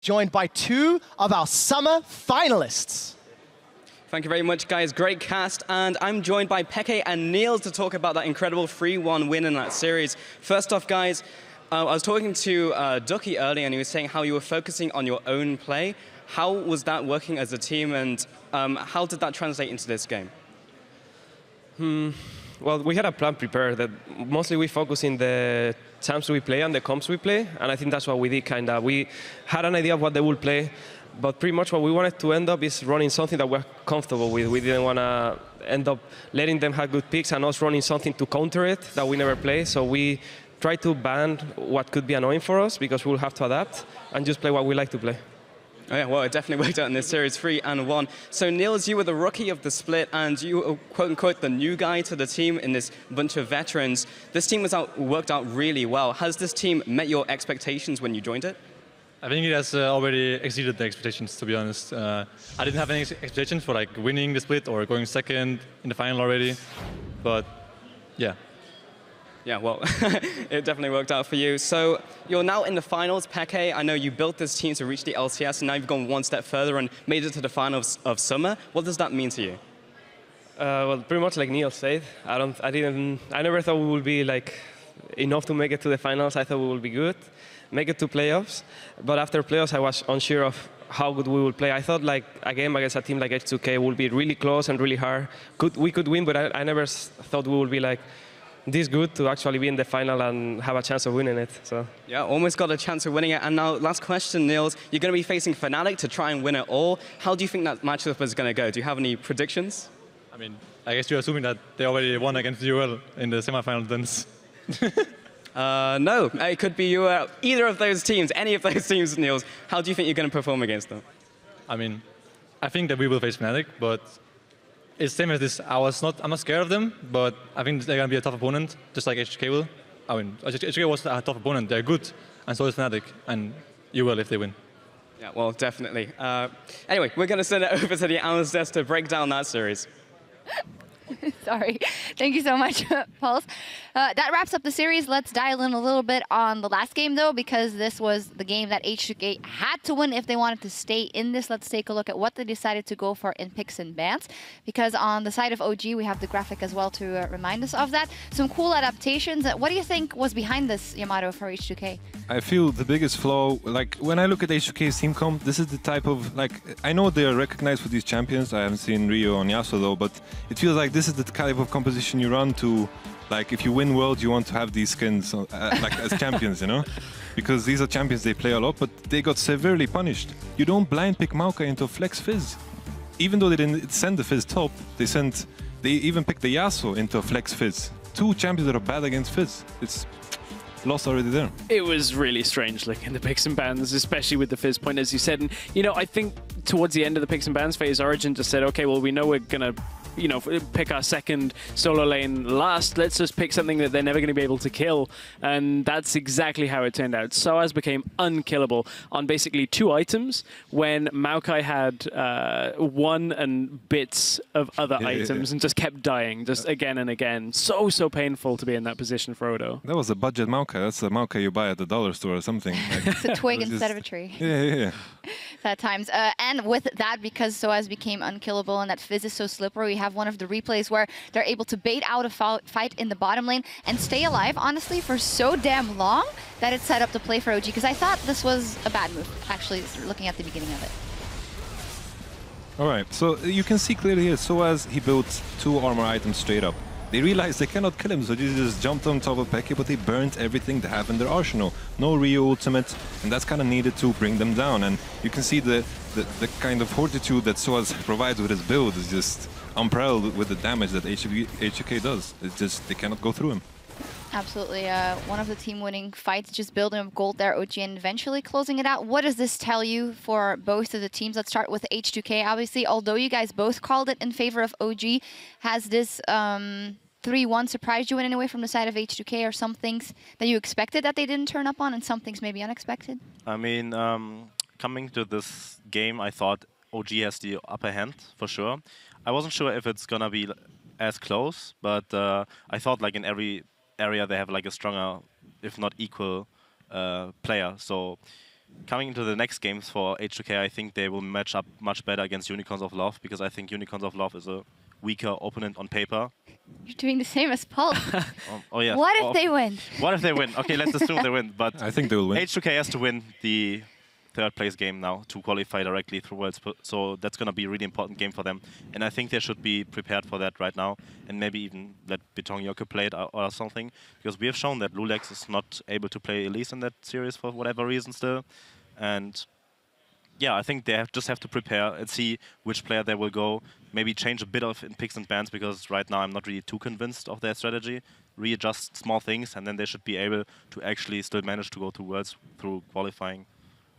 joined by two of our summer finalists. Thank you very much, guys. Great cast. And I'm joined by Peke and Niels to talk about that incredible 3-1 win in that series. First off, guys, I was talking to Ducky earlier, and he was saying how you were focusing on your own play. How was that working as a team, and how did that translate into this game? Well, we had a plan prepared that mostly we focus in the champs we play and the comps we play, and I think that's what we did, kind of. We had an idea of what they would play, but pretty much what we wanted to end up is running something that we're comfortable with. We didn't want to end up letting them have good picks and us running something to counter it that we never play, so we tried to ban what could be annoying for us because we'll have to adapt and just play what we like to play. Oh yeah, well, it definitely worked out in this series, 3-1. So Niels, you were the rookie of the split, and you were, quote-unquote, the new guy to the team in this bunch of veterans. This team worked out really well. Has this team met your expectations when you joined it? I think it has already exceeded the expectations, to be honest. I didn't have any expectations for like winning the split or going second in the final already, but yeah. Yeah, well, it definitely worked out for you. So you're now in the finals, Peke. I know you built this team to reach the LCS, and now you've gone one step further and made it to the finals of summer. What does that mean to you? Well, pretty much like Neil said, I never thought we would be like enough to make it to the finals. I thought we would be good, make it to playoffs. But after playoffs, I was unsure of how good we would play. I thought like a game against a team like H2K would be really close and really hard. We could win, but I never thought we would be like this good to actually be in the final and have a chance of winning it. So yeah, almost got a chance of winning it. And now, last question, Niels. You're going to be facing Fnatic to try and win it all. How do you think that matchup is going to go? Do you have any predictions? I mean, I guess you're assuming that they already won against UL in the semifinals then. No, it could be you, either of those teams, any of those teams, Niels. How do you think you're going to perform against them? I mean, I think that we will face Fnatic, but it's same as this. I'm not scared of them, but I think they're going to be a tough opponent, just like H2K will. I mean, H2K was a tough opponent. They're good, and so is Fnatic, and you will if they win. Yeah, well, definitely. Anyway, we're going to send it over to the analyst desk to break down that series. Sorry. Thank you so much, Pulse. That wraps up the series. Let's dial in a little bit on the last game, though, because this was the game that H2K had to win if they wanted to stay in this. Let's take a look at what they decided to go for in picks and bans, because on the side of OG, we have the graphic as well to remind us of that. Some cool adaptations. What do you think was behind this, Yamato, for H2K? I feel the biggest flaw, like, when I look at H2K's team comp, this is the type of, like, I know they are recognized for these champions. I haven't seen Rio and Yasuo, though, but it feels like this is the type of composition you run to, like, if you win Worlds, you want to have these skins, like, as champions, you know? Because these are champions, they play a lot, but they got severely punished. You don't blind pick Maokai into Flex Fizz. Even though they didn't send the Fizz top, they even picked the Yasuo into Flex Fizz. Two champions that are bad against Fizz. It's loss already there. It was really strange looking the picks and bans, especially with the Fizz point, as you said. And, you know, I think towards the end of the picks and bans phase, Origen just said, okay, well, we know we're going to, you know, pick our second solo lane last. Let's just pick something that they're never going to be able to kill. And that's exactly how it turned out. Soaz became unkillable on basically 2 items when Maokai had 1 and bits of other items and just kept dying just again and again. So painful to be in that position for Odo. That was a budget Maokai. That's the Maokai you buy at the dollar store or something. Like, it's a twig instead of a tree. Yeah. At times. And with that, because Soaz became unkillable and that Fizz is so slippery, we have one of the replays where they're able to bait out a fight in the bottom lane and stay alive, honestly, for so damn long that it set up the play for OG, because I thought this was a bad move, actually, looking at the beginning of it. All right, so you can see clearly here, Soaz, he built 2 armor items straight up. They realized they cannot kill him, so they just jumped on top of Peke, but they burnt everything they have in their arsenal. No Rio ultimate, and that's kind of needed to bring them down. And you can see the kind of fortitude that Soaz provides with his build is just unparalleled with the damage that H2K does. It's just, they cannot go through him. Absolutely. One of the team-winning fights, just building up gold there, OG, and eventually closing it out. What does this tell you for both of the teams? Let's start with H2K. Obviously, although you guys both called it in favor of OG, has this 3-1 surprised you in any way from the side of H2K, or some things that you expected that they didn't turn up on and some things maybe unexpected? I mean, coming to this game, I thought OG has the upper hand, for sure. I wasn't sure if it's going to be as close, but I thought like in every area they have like a stronger, if not equal, player. So coming into the next games for H2K, I think they will match up much better against Unicorns of Love, because I think Unicorns of Love is a weaker opponent on paper. You're doing the same as Paul. Oh yeah. What if they win? What if they win? Okay, let's assume they win. But I think they will win. H2K has to win the third place game now to qualify directly through Worlds. So that's going to be a really important game for them. And I think they should be prepared for that right now. And maybe even let Betong Yoke play it or something. Because we have shown that Lulex is not able to play Elise in that series for whatever reason still. And yeah, I think they just have to prepare and see which player they will go. Maybe change a bit of in picks and bans, because right now I'm not really too convinced of their strategy. Readjust small things, and then they should be able to actually still manage to go to Worlds through qualifying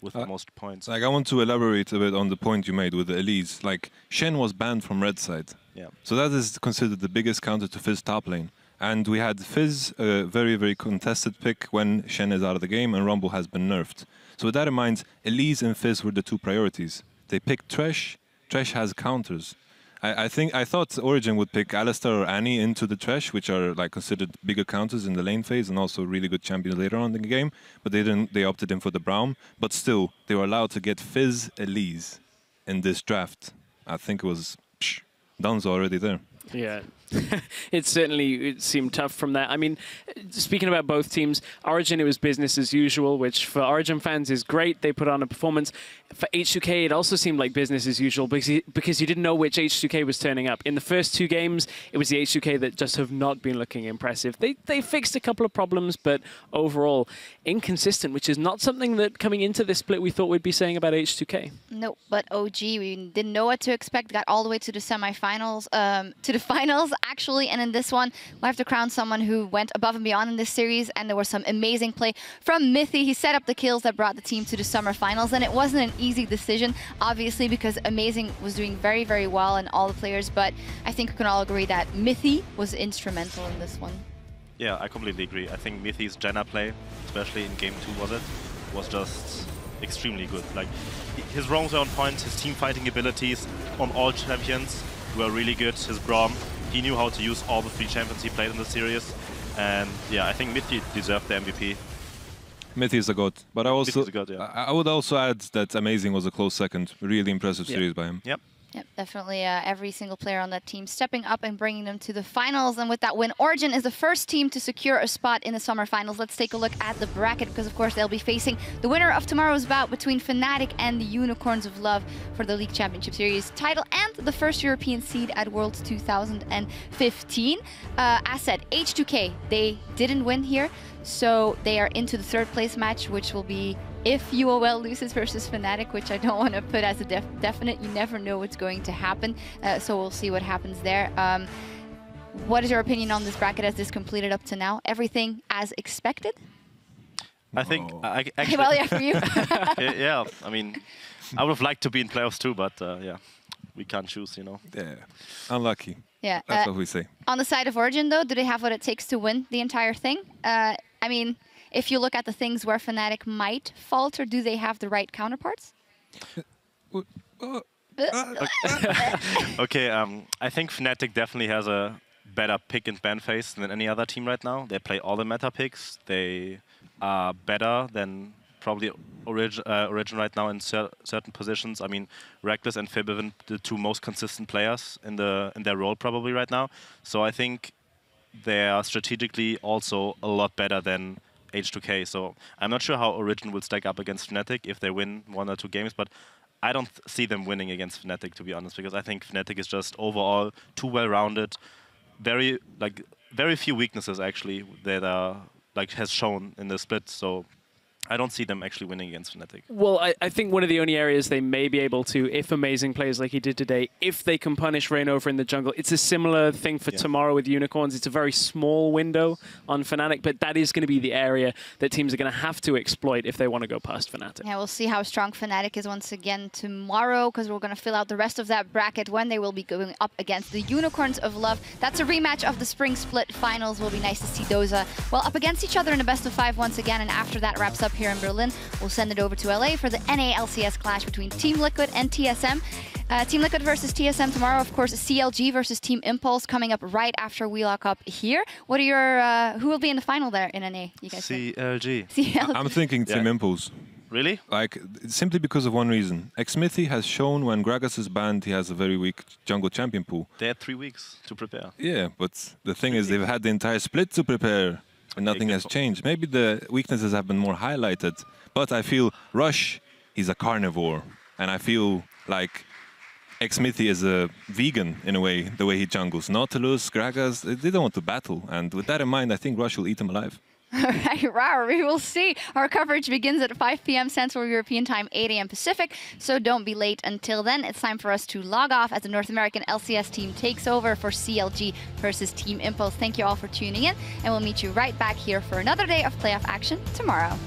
with the most points. Like, I want to elaborate a bit on the point you made with the Elise. Like, Shen was banned from red side. Yeah. So that is considered the biggest counter to Fizz top lane. And we had Fizz, a very, very contested pick when Shen is out of the game and Rumble has been nerfed. So with that in mind, Elise and Fizz were the two priorities. They picked Thresh. Thresh has counters. I thought Origen would pick Alistar or Annie into the Thresh, which are like considered bigger counters in the lane phase and also really good champions later on in the game. But they didn't. They opted in for the Braum. But still, they were allowed to get Fizz Elise in this draft. I think it was Dun's already there. Yeah. It seemed tough from there. I mean, speaking about both teams, Origen, it was business as usual, which for Origen fans is great. They put on a performance. For H2K, it also seemed like business as usual because you didn't know which H2K was turning up. In the first two games, it was the H2K that just have not been looking impressive. They fixed a couple of problems, but overall inconsistent, which is not something that coming into this split we thought we'd be saying about H2K. No, but OG, we didn't know what to expect. Got all the way to the semifinals, to the finals, actually. And in this one, we'll have to crown someone who went above and beyond in this series. And there was some amazing play from Mithy. He set up the kills that brought the team to the summer finals. And it wasn't an easy decision, obviously, because Amazing was doing very, very well and all the players. But I think we can all agree that Mithy was instrumental in this one. Yeah, I completely agree. I think Mithy's Janna play, especially in game 2, was just extremely good. Like, his roams were on point, his team fighting abilities on all champions were really good. His Braum, he knew how to use all the 3 champions he played in the series. And yeah, I think Mithy deserved the MVP. Mithy is a god. But I also, god, yeah. I would also add that Amazing was a close second. Really impressive series by him. Yep. Yep, definitely every single player on that team stepping up and bringing them to the finals. And with that win, Origen is the first team to secure a spot in the summer finals. Let's take a look at the bracket, because of course they'll be facing the winner of tomorrow's bout between Fnatic and the Unicorns of Love for the League Championship Series title and the first European seed at Worlds 2015. As said, H2K, they didn't win here, so they are into the third place match, which will be if UOL loses versus Fnatic, which I don't want to put as a definite. You never know what's going to happen, so we'll see what happens there. What is your opinion on this bracket as this completed up to now? Everything as expected? I think, actually, well, yeah, for you. yeah, I mean, I would have liked to be in playoffs too, but yeah, we can't choose, you know. Yeah, unlucky. Yeah, that's what we say. On the side of Origen, though, do they have what it takes to win the entire thing? I mean, if you look at the things where Fnatic might falter, do they have the right counterparts? Okay, I think Fnatic definitely has a better pick and ban phase than any other team right now. They play all the meta picks. They are better than probably Origen right now in certain positions. I mean, Reckless and Fibivin, the 2 most consistent players in their role probably right now. So I think they are strategically also a lot better than H2K. So I'm not sure how Origen will stack up against Fnatic if they win 1 or 2 games, but I don't see them winning against Fnatic, to be honest, because I think Fnatic is just overall too well-rounded. Very few weaknesses actually that are has shown in the split. So I don't see them actually winning against Fnatic. Well, I think one of the only areas they may be able to, if Amazing plays like he did today, if they can punish Reignover in the jungle, it's a similar thing for tomorrow with Unicorns. It's a very small window on Fnatic, but that is going to be the area that teams are going to have to exploit if they want to go past Fnatic. Yeah, we'll see how strong Fnatic is once again tomorrow, because we're going to fill out the rest of that bracket when they will be going up against the Unicorns of Love. That's a rematch of the Spring Split Finals. Will be nice to see those up against each other in a best-of-5 once again, and after that wraps up here in Berlin, we'll send it over to LA for the NA LCS clash between Team Liquid and TSM. Team Liquid versus TSM tomorrow, of course. CLG versus Team Impulse coming up right after we lock up here. What are your who will be in the final there in NA? You guys CLG. CLG. I'm thinking Team Impulse. Really? Like, simply because of one reason. Xmithy has shown when Gragas is banned, he has a very weak jungle champion pool. They had 3 weeks to prepare. Yeah, but the thing is, they've had the entire split to prepare, and nothing has changed. Maybe the weaknesses have been more highlighted, but I feel Rush, he's a carnivore, and I feel like Xmithy is a vegan in a way, the way he jungles. Nautilus, Gragas, they don't want to battle, and with that in mind, I think Rush will eat him alive. All right, rawr, we will see. Our coverage begins at 5 p.m. Central European Time, 8 a.m. Pacific, so don't be late until then. It's time for us to log off as the North American LCS team takes over for CLG versus Team Impulse. Thank you all for tuning in, and we'll meet you right back here for another day of playoff action tomorrow.